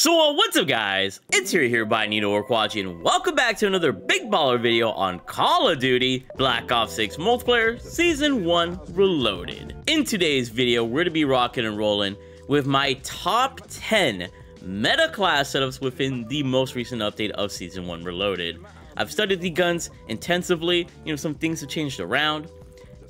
So what's up guys, it's here by Watching, and welcome back to another big baller video on Call of Duty Black Ops 6 Multiplayer Season 1 Reloaded. In today's video, we're going to be rocking and rolling with my top 10 meta class setups within the most recent update of Season 1 Reloaded. I've studied the guns intensively, some things have changed around,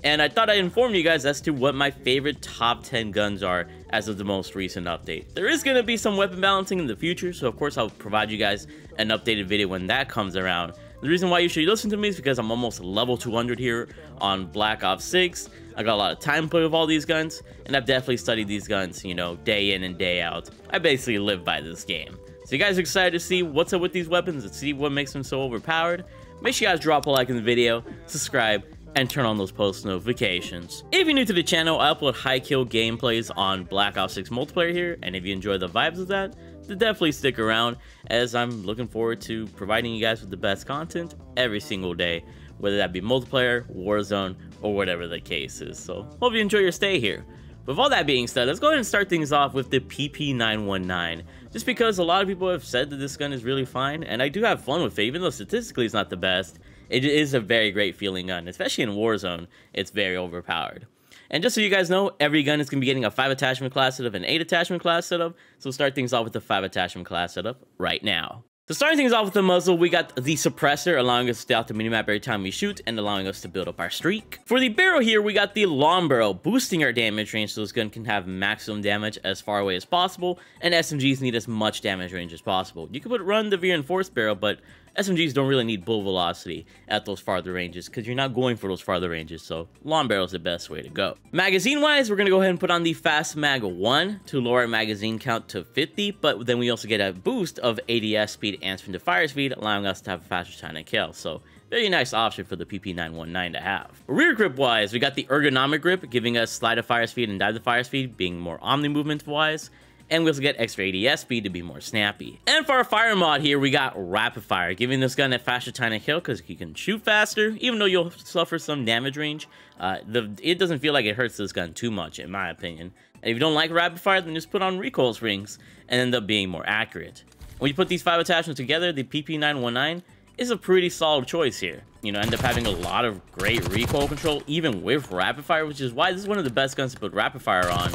and I thought I'd inform you guys as to what my favorite top 10 guns are as of the most recent update. There is going to be some weapon balancing in the future, so of course I'll provide you guys an updated video when that comes around. The reason why you should listen to me is because I'm almost level 200 here on Black Ops 6. I got a lot of time to play with all these guns, and I've definitely studied these guns, day in and day out. I basically live by this game. So you guys are excited to see what's up with these weapons and see what makes them so overpowered? Make sure you guys drop a like in the video, subscribe, and turn on those post notifications. If you're new to the channel, I upload high kill gameplays on Black Ops 6 multiplayer here, and if you enjoy the vibes of that, then definitely stick around, as I'm looking forward to providing you guys with the best content every single day, whether that be multiplayer, Warzone, or whatever the case is. So hope you enjoy your stay here. With all that being said, let's go ahead and start things off with the PP919, just because a lot of people have said that this gun is really fine, and I do have fun with it, even though statistically it's not the best. It is a very great feeling gun, especially in Warzone. It's very overpowered. And just so you guys know, every gun is going to be getting a 5 attachment class setup and 8 attachment class setup. So we'll start things off with the 5 attachment class setup right now. So starting things off with the muzzle, we got the suppressor, allowing us to stay off the minimap every time we shoot and allowing us to build up our streak. For the barrel here, we got the long barrel, boosting our damage range so this gun can have maximum damage as far away as possible, and SMGs need as much damage range as possible. You could run the reinforced barrel, but SMGs don't really need bullet velocity at those farther ranges because you're not going for those farther ranges, so long barrel is the best way to go. Magazine-wise, we're going to go ahead and put on the Fast Mag 1 to lower our magazine count to 50, but then we also get a boost of ADS speed and sprint to fire speed, allowing us to have a faster time to kill, so very nice option for the PP919 to have. Rear grip-wise, we got the ergonomic grip, giving us slide to fire speed and dive to fire speed, being more omni movement-wise. And we also get extra ADS speed to be more snappy. And for our fire mod here, we got rapid fire, giving this gun a faster time to kill because you can shoot faster, even though you'll suffer some damage range. It doesn't feel like it hurts this gun too much, in my opinion. And if you don't like rapid fire, then just put on recoil rings and end up being more accurate. When you put these 5 attachments together, the PP919 is a pretty solid choice here. End up having a lot of great recoil control, even with rapid fire, which is why this is one of the best guns to put rapid fire on,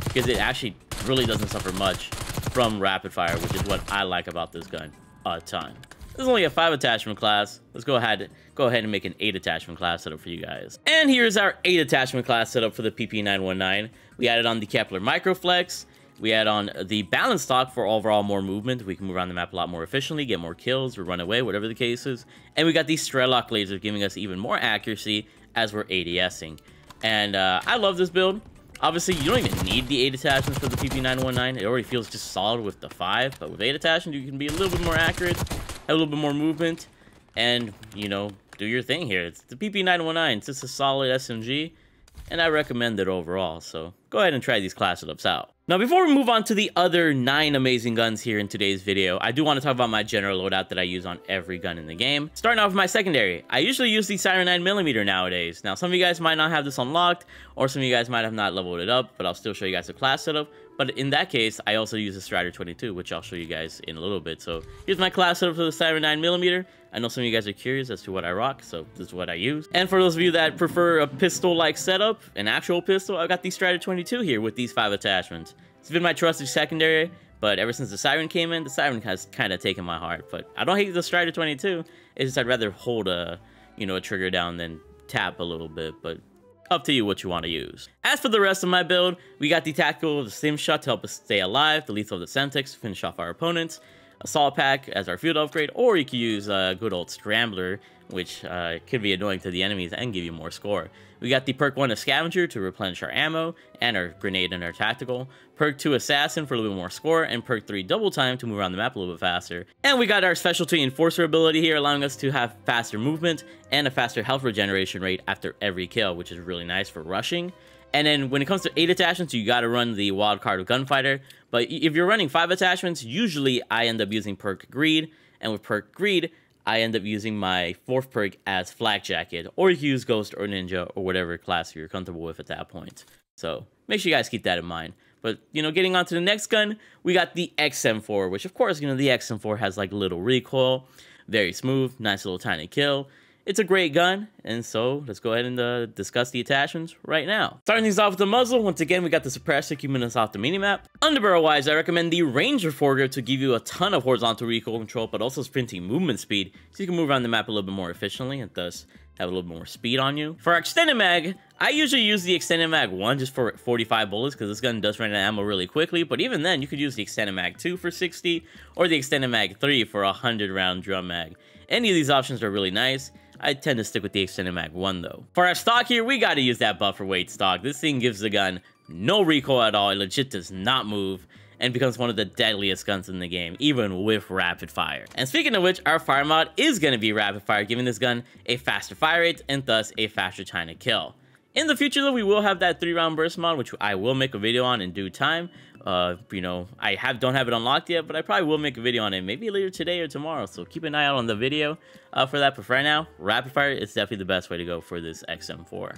because it actually really doesn't suffer much from rapid fire, which is what I like about this gun a ton. This is only a 5 attachment class. Let's go ahead and make an 8 attachment class setup for you guys. And here's our 8 attachment class setup for the PP919. We added on the Kepler Microflex. We add on the balance stock for overall more movement. We can move around the map a lot more efficiently, get more kills, or run away, whatever the case is. And we got the Strelok laser, giving us even more accuracy as we're ADSing. And I love this build. Obviously, you don't even need the 8 attachments for the PP919. It already feels just solid with the 5, but with 8 attachments, you can be a little bit more accurate, have a little bit more movement, and, do your thing here. It's the PP919. It's just a solid SMG, and I recommend it overall, so go ahead and try these class setups out. Now, before we move on to the other 9 amazing guns here in today's video, I do want to talk about my general loadout that I use on every gun in the game. Starting off with my secondary, I usually use the Siren 9mm nowadays. Now, some of you guys might not have this unlocked, or some of you guys might have not leveled it up, but I'll still show you guys a class setup. But in that case, I also use the Strider 22, which I'll show you guys in a little bit. So here's my class setup for the Siren 9mm. I know some of you guys are curious as to what I rock, so this is what I use. And for those of you that prefer a pistol-like setup, an actual pistol, I've got the Strider 22 here with these 5 attachments. It's been my trusted secondary, but ever since the Siren came in, the Siren has kind of taken my heart. But I don't hate the Strider 22. It's just I'd rather hold a trigger down than tap a little bit, but up to you what you want to use. As for the rest of my build, we got the Tactical of the Sim Shot to help us stay alive, the Lethal of the Semtex to finish off our opponents, Assault Pack as our field upgrade, or you can use a good old Scrambler, which could be annoying to the enemies and give you more score. We got the Perk 1 of Scavenger to replenish our ammo and our grenade and our tactical, Perk 2 Assassin for a little bit more score, and Perk 3 Double Time to move around the map a little bit faster. And we got our Specialty Enforcer ability here, allowing us to have faster movement and a faster health regeneration rate after every kill, which is really nice for rushing. And then when it comes to 8 attachments, you got to run the wild card of Gunfighter. But if you're running 5 attachments, usually I end up using Perk Greed, and with Perk Greed, I end up using my 4th perk as Flak Jacket, or you can use Ghost or Ninja or whatever class you're comfortable with at that point. So make sure you guys keep that in mind. But, you know, getting on to the next gun, we got the XM4, which, of course, you know, the XM4 has, like, little recoil, very smooth, nice little tiny kill. It's a great gun, and so let's go ahead and discuss the attachments right now. Starting things off with the muzzle, once again, we got the suppressor keeping us off the minimap. Underbarrel-wise, I recommend the Ranger foregrip to give you a ton of horizontal recoil control, but also sprinting movement speed, so you can move around the map a little bit more efficiently, and thus have a little bit more speed on you. For our extended mag, I usually use the extended mag 1 just for 45 bullets, because this gun does run out of ammo really quickly, but even then, you could use the extended mag 2 for 60, or the extended mag 3 for a 100-round drum mag. Any of these options are really nice. I tend to stick with the extended mag 1 though. For our stock here, we gotta use that buffer weight stock. This thing gives the gun no recoil at all. It legit does not move and becomes one of the deadliest guns in the game, even with rapid fire. And speaking of which, our fire mod is gonna be rapid fire, giving this gun a faster fire rate and thus a faster time to kill. In the future though, we will have that 3-round burst mod, which I will make a video on in due time. You know, I don't have it unlocked yet, but I probably will make a video on it maybe later today or tomorrow, so keep an eye out on the video for that. But for right now, rapid fire is definitely the best way to go for this XM4.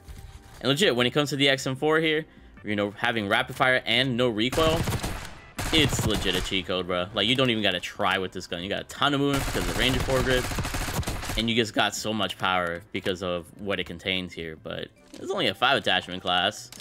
And legit, when it comes to the XM4 here, you know, having rapid fire and no recoil, it's legit a cheat code, bro. Like, you don't even gotta try with this gun. You got a ton of movement because of the Ranger foregrip, and you just got so much power because of what it contains here. But it's only a 5 attachment class.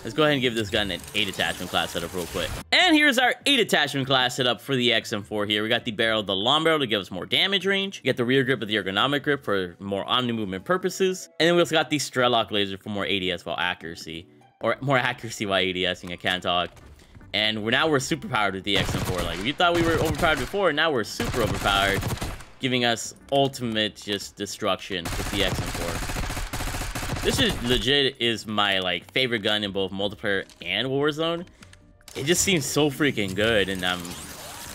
Let's go ahead and give this gun an 8 attachment class setup real quick. And here's our 8 attachment class setup for the XM4 here. We got the barrel, the long barrel to give us more damage range. You get the rear grip with the ergonomic grip for more omni-movement purposes. And then we also got the Strelok laser for more ADS while accuracy. Or more accuracy while ADSing, I can't talk. And now we're super powered with the XM4. Like, we thought we were overpowered before, now we're super overpowered, giving us ultimate just destruction with the XM4. This is legit is my like favorite gun in both multiplayer and Warzone. It just seems so freaking good, and I'm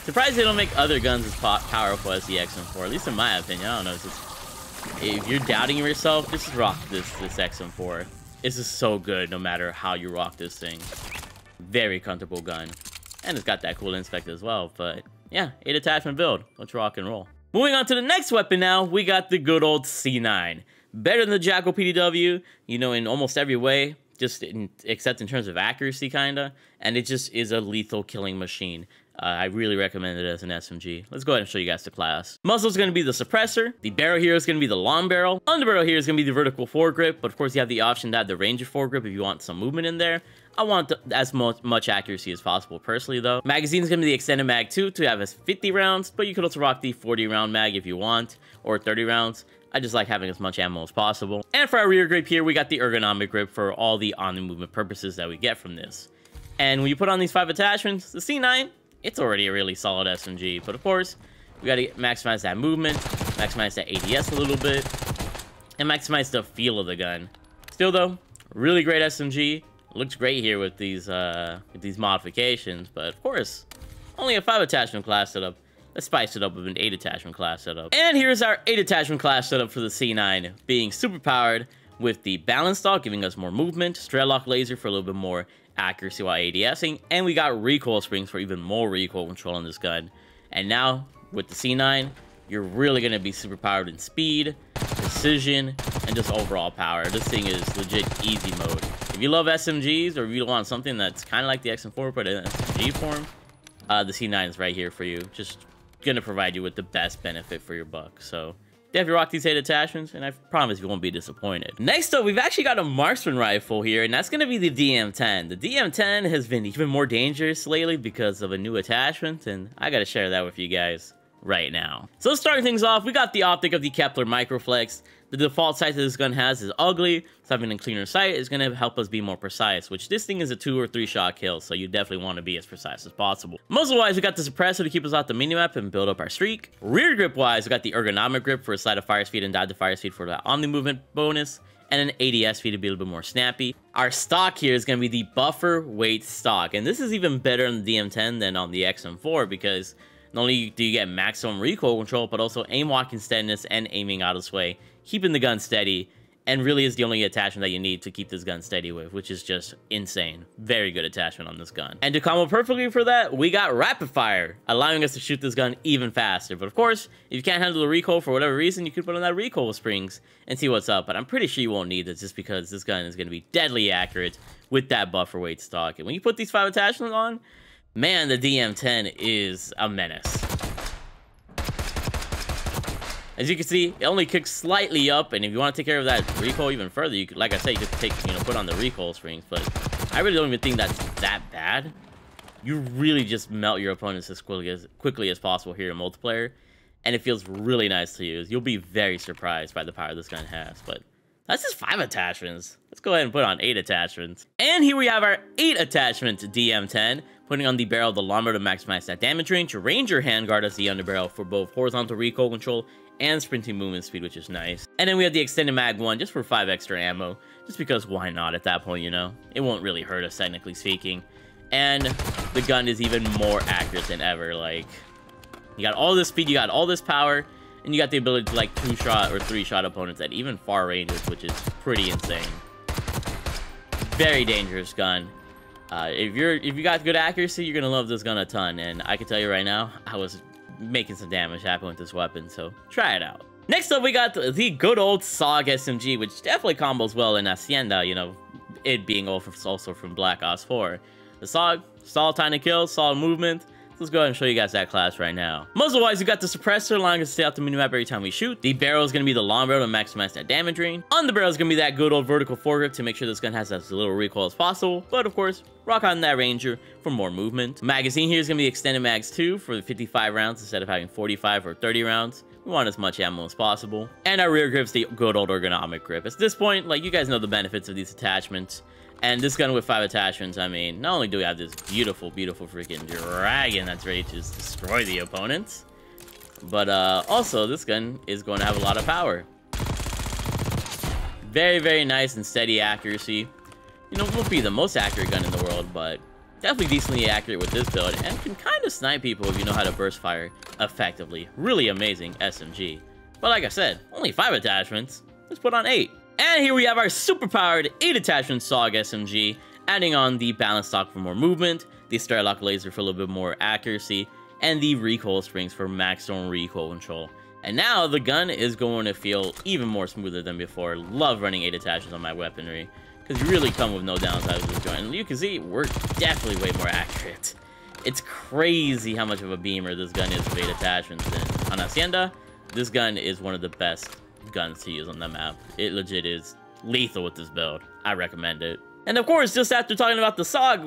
surprised they don't make other guns as powerful as the XM4. At least in my opinion. I don't know. It's just, if you're doubting yourself, just rock this XM4. This is so good no matter how you rock this thing. Very comfortable gun, and it's got that cool inspect as well. But yeah, 8 attachment build. Let's rock and roll. Moving on to the next weapon now, we got the good old C9. Better than the Jackal PDW, you know, in almost every way, except in terms of accuracy, kinda. And it just is a lethal killing machine. I really recommend it as an SMG. Let's go ahead and show you guys the class. Muzzle is going to be the suppressor. The barrel here is going to be the long barrel. Underbarrel here is going to be the vertical foregrip, but of course you have the option to have the Ranger foregrip if you want some movement in there. I want as much accuracy as possible personally though. Magazine is going to be the extended mag 2 to have as 50 rounds, but you could also rock the 40 round mag if you want, or 30 rounds. I just like having as much ammo as possible. And for our rear grip here, we got the ergonomic grip for all the on-the-movement purposes that we get from this. And when you put on these 5 attachments, the C9, it's already a really solid SMG. But of course, we got to maximize that movement, maximize that ADS a little bit, and maximize the feel of the gun. Still though, really great SMG. Looks great here with these modifications, but of course, only a 5 attachment class setup. Let's spice it up with an 8 attachment class setup. And here's our 8 attachment class setup for the C9, being super powered with the balance stock, giving us more movement, Strelok laser for a little bit more accuracy while ADSing, and we got recoil springs for even more recoil control on this gun. And now, with the C9, you're really going to be super powered in speed, precision, and just overall power. This thing is legit easy mode. If you love SMGs, or if you want something that's kind of like the XM4 but in SMG form, the C9 is right here for you. Just gonna provide you with the best benefit for your buck. So definitely rock these 8 attachments, and I promise you won't be disappointed. Next up, we've actually got a marksman rifle here, and that's gonna be the DM10. The DM10 has been even more dangerous lately because of a new attachment, and I gotta share that with you guys right now. So starting things off, we got the optic of the Kepler Microflex. The default sight that this gun has is ugly, so having a cleaner sight is going to help us be more precise, which this thing is a 2 or 3 shot kill, so you definitely want to be as precise as possible. Muzzle-wise, we got the suppressor to keep us off the minimap and build up our streak. Rear grip-wise, we got the ergonomic grip for a slight of fire speed and dive to fire speed for that omni-movement bonus, and an ADS speed to be a little bit more snappy. Our stock here is going to be the buffer weight stock, and this is even better on the DM10 than on the XM4 because not only do you get maximum recoil control, but also aim walking steadiness and aiming out of sway, keeping the gun steady and really is the only attachment that you need to keep this gun steady with, which is just insane. Very good attachment on this gun. And to combo perfectly for that, we got rapid fire, allowing us to shoot this gun even faster. But of course, if you can't handle the recoil for whatever reason, you could put on that recoil springs and see what's up. But I'm pretty sure you won't need this, just because this gun is going to be deadly accurate with that buffer weight stock. And when you put these 5 attachments on, man, the DM10 is a menace. As you can see, it only kicks slightly up, and if you want to take care of that recoil even further, you could, like I said, you could take, put on the recoil springs. But I really don't even think that's that bad. You really just melt your opponents as quickly as possible here in multiplayer, and it feels really nice to use. You'll be very surprised by the power this gun has. But that's just 5 attachments. Let's go ahead and put on 8 attachments. And here we have our 8 attachment DM10. Putting on the barrel of the long barrel to maximize that damage range. Ranger handguard as the underbarrel for both horizontal recoil control and sprinting movement speed, which is nice. And then we have the extended mag 1 just for 5 extra ammo, just because why not at that point, it won't really hurt us, technically speaking. And the gun is even more accurate than ever. Like, you got all this speed, you got all this power, and you got the ability to like 2-shot or 3-shot opponents at even far ranges, which is pretty insane. Very dangerous gun. If you got good accuracy, you're gonna love this gun a ton. And I can tell you right now, I was making some damage happen with this weapon, so try it out. Next up, we got the good old SOG SMG, which definitely combos well in Hacienda, it being also from Black Ops 4. The SOG, solid time to kill, solid movement. Let's go ahead and show you guys that class right now. Muzzle-wise, we got the suppressor, allowing us to stay out the minimap every time we shoot. The barrel is going to be the long barrel to maximize that damage range. On the barrel is going to be that good old vertical foregrip to make sure this gun has as little recoil as possible. But of course, rock on that Ranger for more movement. Magazine here is going to be extended mags 2 for the 55 rounds instead of having 45 or 30 rounds. We want as much ammo as possible. And our rear grip's the good old ergonomic grip. At this point, like, you guys know the benefits of these attachments. And this gun with 5 attachments, I mean, not only do we have this beautiful, beautiful freaking dragon that's ready to just destroy the opponents, but also this gun is going to have a lot of power. Very, very nice and steady accuracy. Won't be the most accurate gun in the world, but definitely decently accurate with this build, and can kind of snipe people if you know how to burst fire effectively. Really amazing SMG. But like I said, only 5 attachments. Let's put on 8. And here we have our super-powered 8 attachment SOG SMG, adding on the balance stock for more movement, the Starlock laser for a little bit more accuracy, and the recoil springs for maximum recoil control. And now the gun is going to feel even more smoother than before. Love running 8 attachments on my weaponry, because you really come with no downsides with this joint. And you can see, we're definitely way more accurate. It's crazy how much of a beamer this gun is with 8 attachments. And on Hacienda, this gun is one of the best guns to use on the map. It legit is lethal with this build. I recommend it. And of course, just after talking about the SOG,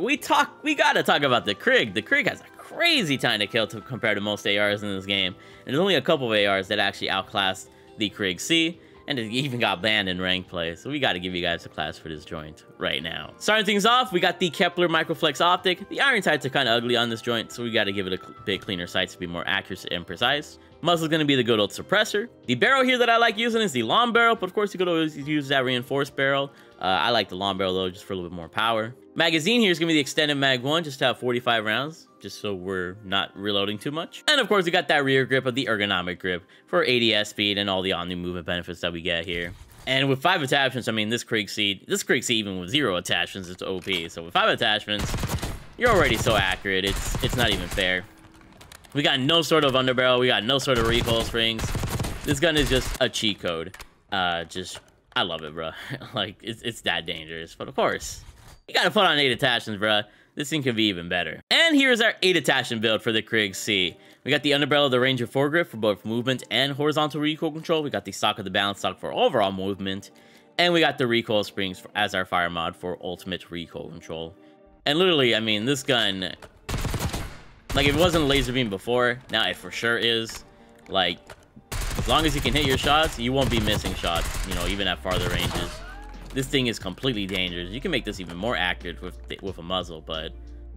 we gotta talk about the Krig. The Krig has a crazy time to kill compared to most ARs in this game. And there's only a couple of ARs that actually outclass the Krig C, and it even got banned in ranked play. So we gotta give you guys a class for this joint right now. Starting things off, we got the Kepler Microflex Optic. The iron sights are kind of ugly on this joint, so we gotta give it a bit cleaner sights to be more accurate and precise. Muzzle is going to be the good old suppressor. The barrel here that I like using is the long barrel, but of course you could always use that reinforced barrel. I like the long barrel though, just for a little bit more power. Magazine here is going to be the extended mag 1, just to have 45 rounds, just so we're not reloading too much. And of course we got that rear grip of the ergonomic grip for ADS speed and all the omni movement benefits that we get here. And with 5 attachments, I mean, this Krig C even with 0 attachments, it's OP. So with 5 attachments, you're already so accurate, it's not even fair. We got no sort of underbarrel. We got no sort of recoil springs. This gun is just a cheat code. I love it, bro. Like, it's that dangerous. But of course, you gotta put on 8 attachments, bro. This thing can be even better. And here's our 8 attachment build for the Krig C. We got the underbarrel of the Ranger foregrip for both movement and horizontal recoil control. We got the stock of the balance stock for overall movement. And we got the recoil springs as our fire mod for ultimate recoil control. And literally, I mean, this gun, like, if it wasn't a laser beam before, now it for sure is. Like, as long as you can hit your shots, you won't be missing shots, even at farther ranges. This thing is completely dangerous. You can make this even more accurate with a muzzle, but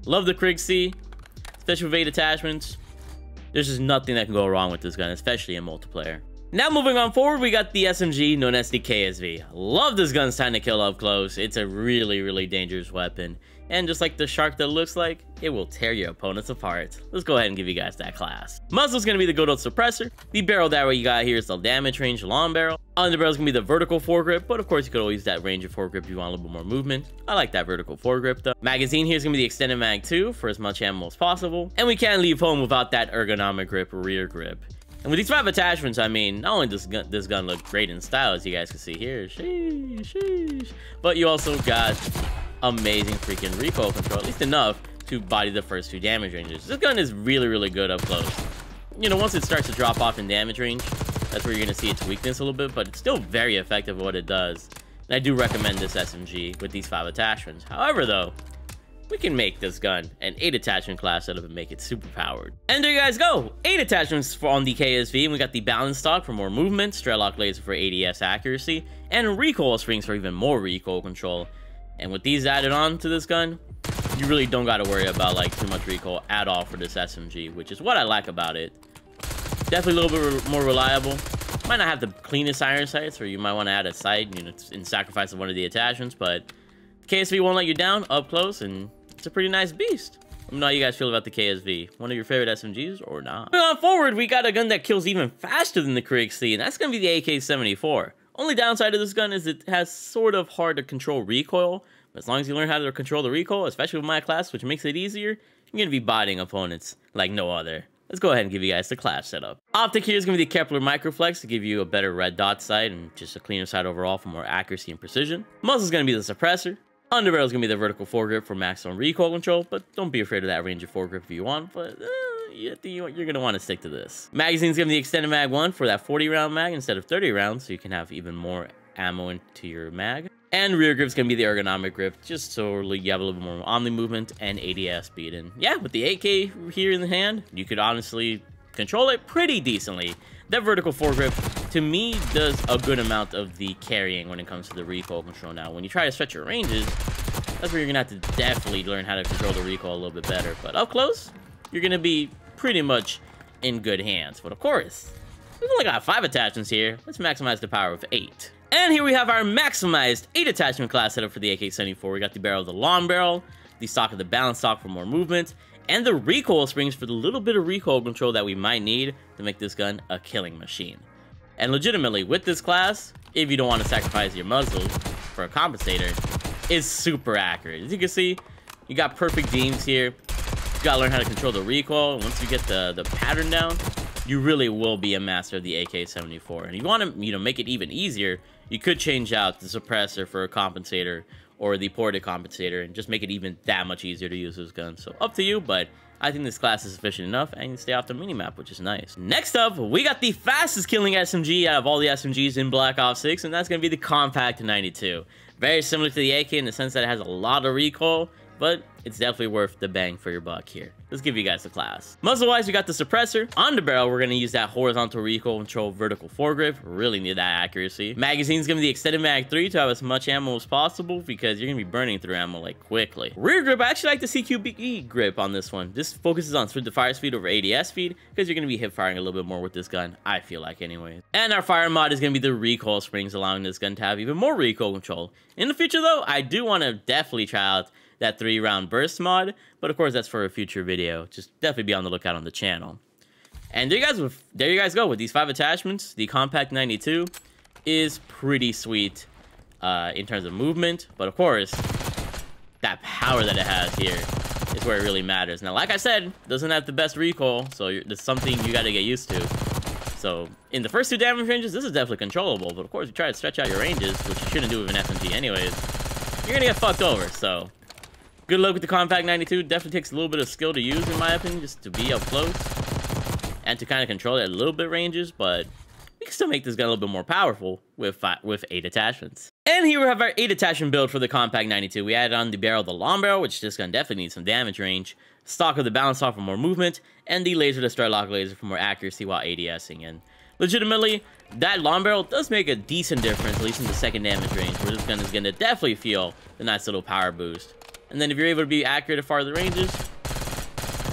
love the Krig C, especially with 8 attachments. There's just nothing that can go wrong with this gun, especially in multiplayer. Now moving on forward, we got the SMG known as the KSV. Love this gun's time to kill up close. It's a really, really dangerous weapon. And just like the shark that looks like, it will tear your opponents apart. Let's go ahead and give you guys that class. Muzzle's gonna be the good old suppressor. The barrel that we got here is the damage range long barrel. Underbarrel is going to be the vertical foregrip, but of course you could always use that ranger foregrip if you want a little bit more movement. I like that vertical foregrip though. Magazine here is going to be the extended mag 2 for as much ammo as possible. And we can't leave home without that ergonomic grip or rear grip. And with these 5 attachments, I mean, not only does this gun look great in style, as you guys can see here, sheesh, but you also got amazing freaking recoil control, at least enough to body the first 2 damage ranges. This gun is really, really good up close. You know, once it starts to drop off in damage range, that's where you're going to see its weakness a little bit, but it's still very effective at what it does. And I do recommend this SMG with these 5 attachments. However, though, we can make this gun an 8 attachment class setup and make it super powered. And there you guys go, 8 attachments on the KSV, and we got the balance stock for more movement, straight lock laser for ADS accuracy, and recoil springs for even more recoil control. And with these added on to this gun, you really don't got to worry about like too much recoil at all for this SMG, which is what I like about it. Definitely a little bit more reliable. Might not have the cleanest iron sights, or you might want to add a sight, you know, in sacrifice of one of the attachments, but KSV won't let you down up close, and it's a pretty nice beast. Let me know how you guys feel about the KSV. One of your favorite SMGs or not? Moving on forward, we got a gun that kills even faster than the Krig C, and that's going to be the AK-74. Only downside of this gun is it has sort of hard to control recoil, but as long as you learn how to control the recoil, especially with my class, which makes it easier, you're going to be bodying opponents like no other. Let's go ahead and give you guys the class setup. Optic here is going to be the Kepler Microflex to give you a better red dot sight and just a cleaner sight overall for more accuracy and precision. Muzzle is going to be the suppressor. Underbarrel is going to be the vertical foregrip for maximum recoil control, but don't be afraid of that ranger foregrip if you want, but you're going to want to stick to this. Magazine is going to be the extended mag 1 for that 40 round mag instead of 30 rounds, so you can have even more ammo into your mag. And rear grip is going to be the ergonomic grip, just so you have a little bit more omni movement and ADS speed. And yeah, with the AK here in the hand, you could honestly control it pretty decently. That vertical foregrip, to me, does a good amount of the carrying when it comes to the recoil control. Now, when you try to stretch your ranges, that's where you're going to have to definitely learn how to control the recoil a little bit better. But up close, you're going to be pretty much in good hands. But of course, we've only got 5 attachments here. Let's maximize the power of 8. And here we have our maximized 8 attachment class setup for the AK-74. We got the barrel of the long barrel, the stock of the balance stock for more movement, and the recoil springs for the little bit of recoil control that we might need to make this gun a killing machine. And legitimately, with this class, if you don't want to sacrifice your muzzle for a compensator, it's super accurate. As you can see, you got perfect beams here. You gotta learn how to control the recoil. Once you get the pattern down, you really will be a master of the AK-74. And if you want to, make it even easier, you could change out the suppressor for a compensator or the ported compensator and just make it even that much easier to use this gun. So up to you, but I think this class is sufficient enough and you stay off the minimap, which is nice. Next up, we got the fastest killing SMG out of all the SMGs in Black Ops 6, and that's going to be the Compact 92. Very similar to the AK in the sense that it has a lot of recoil, but it's definitely worth the bang for your buck here. Let's give you guys the class. Muzzle-wise, we got the suppressor. On the barrel, we're going to use that horizontal recoil control vertical foregrip. Really need that accuracy. Magazine's going to be the extended mag 3 to have as much ammo as possible because you're going to be burning through ammo like quickly. Rear grip, I actually like the CQB grip on this one. This focuses on the fire speed over ADS speed because you're going to be hip firing a little bit more with this gun, I feel like anyways. And our fire mod is going to be the recoil springs, allowing this gun to have even more recoil control. In the future though, I do want to definitely try out that 3-round burst mod, but of course that's for a future video. Just definitely be on the lookout on the channel. And there you guys go with these 5 attachments. The Compact 92 is pretty sweet in terms of movement, but of course that power that it has here is where it really matters. Now, like I said, it doesn't have the best recoil, so it's something you got to get used to. So in the first 2 damage ranges, this is definitely controllable, but of course you try to stretch out your ranges, which you shouldn't do with an SMG anyways, you're gonna get fucked over. So good luck with the Compact 92. Definitely takes a little bit of skill to use, in my opinion, just to be up close and to kind of control it at a little bit ranges, but we can still make this gun a little bit more powerful with 8 attachments. And here we have our 8 attachment build for the Compact 92. We added on the barrel of the long barrel, which this gun definitely needs some damage range, stock of the balance stock for more movement, and the laser to strike lock laser for more accuracy while ADSing. And legitimately, that long barrel does make a decent difference, at least in the second damage range, where this gun is going to definitely feel the nice little power boost. And then if you're able to be accurate at farther ranges,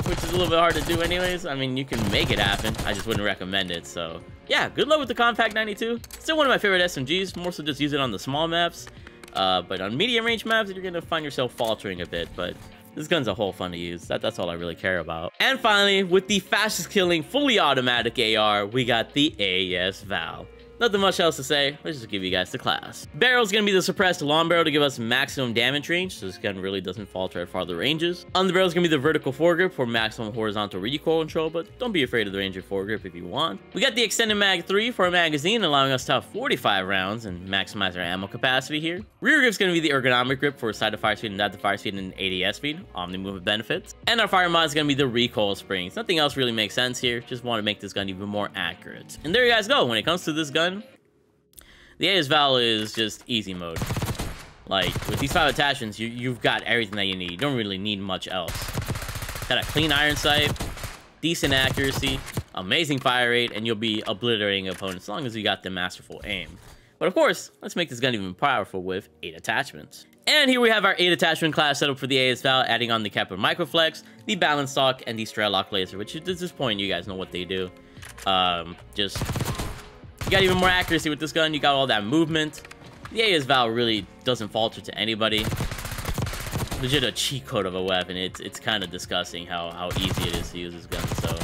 which is a little bit hard to do anyways, I mean, you can make it happen. I just wouldn't recommend it. So yeah, good luck with the Compact 92. Still one of my favorite SMGs, more so just use it on the small maps. But on medium range maps, you're going to find yourself faltering a bit. But this gun's a whole fun to use. That's all I really care about. And finally, with the fastest killing fully automatic AR, we got the AES Val. Nothing much else to say, let's just give you guys the class. Barrel's gonna be the suppressed long barrel to give us maximum damage range, so this gun really doesn't falter at farther ranges. Underbarrel is gonna be the vertical foregrip for maximum horizontal recoil control, but don't be afraid of the range of foregrip if you want. We got the extended mag 3 for our magazine, allowing us to have 45 rounds and maximize our ammo capacity here. Rear grip's gonna be the ergonomic grip for side to fire speed and depth to fire speed and ADS speed, omni movement benefits. And our fire mod is gonna be the recoil springs. Nothing else really makes sense here, just want to make this gun even more accurate. And there you guys go. When it comes to this gun, the AS Val is just easy mode. Like, with these 5 attachments, you've got everything that you need. You don't really need much else. Got a clean iron sight, decent accuracy, amazing fire rate, and you'll be obliterating opponents as long as you got the masterful aim. But of course, let's make this gun even powerful with 8 attachments. And here we have our 8 attachment class setup for the AS Val, adding on the Capra Microflex, the Balance Stock, and the Strelok Laser, which at this point, you guys know what they do. You got even more accuracy with this gun, you got all that movement. The AS Val really doesn't falter to anybody. Legit a cheat code of a weapon. It's kind of disgusting how easy it is to use this gun. So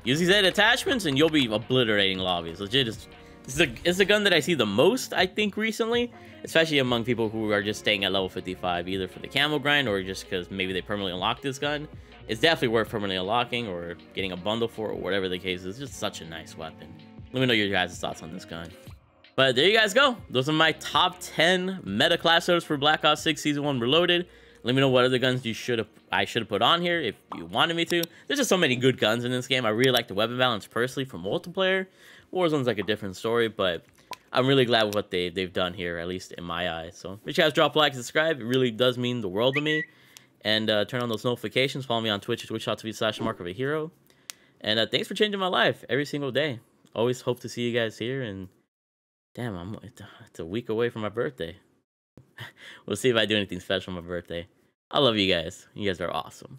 use these 8 attachments and you'll be obliterating lobbies. Legit, it's the gun that I see the most, I think, recently, especially among people who are just staying at level 55, either for the camo grind or just because maybe they permanently unlocked this gun. It's definitely worth permanently unlocking or getting a bundle for, or whatever the case is. It's just such a nice weapon. Let me know your guys' thoughts on this gun. But there you guys go. Those are my top 10 meta class setups for Black Ops 6 Season 1 Reloaded. Let me know what other guns I should have put on here if you wanted me to. There's just so many good guns in this game. I really like the weapon balance personally for multiplayer. Warzone's like a different story, but I'm really glad with what they've done here, at least in my eyes. So make sure you guys drop a like and subscribe. It really does mean the world to me. And turn on those notifications. Follow me on Twitch at twitch.tv/markofahero. And thanks for changing my life every single day. Always hope to see you guys here. And damn, it's a week away from my birthday. We'll see if I do anything special on my birthday. I love you guys. You guys are awesome.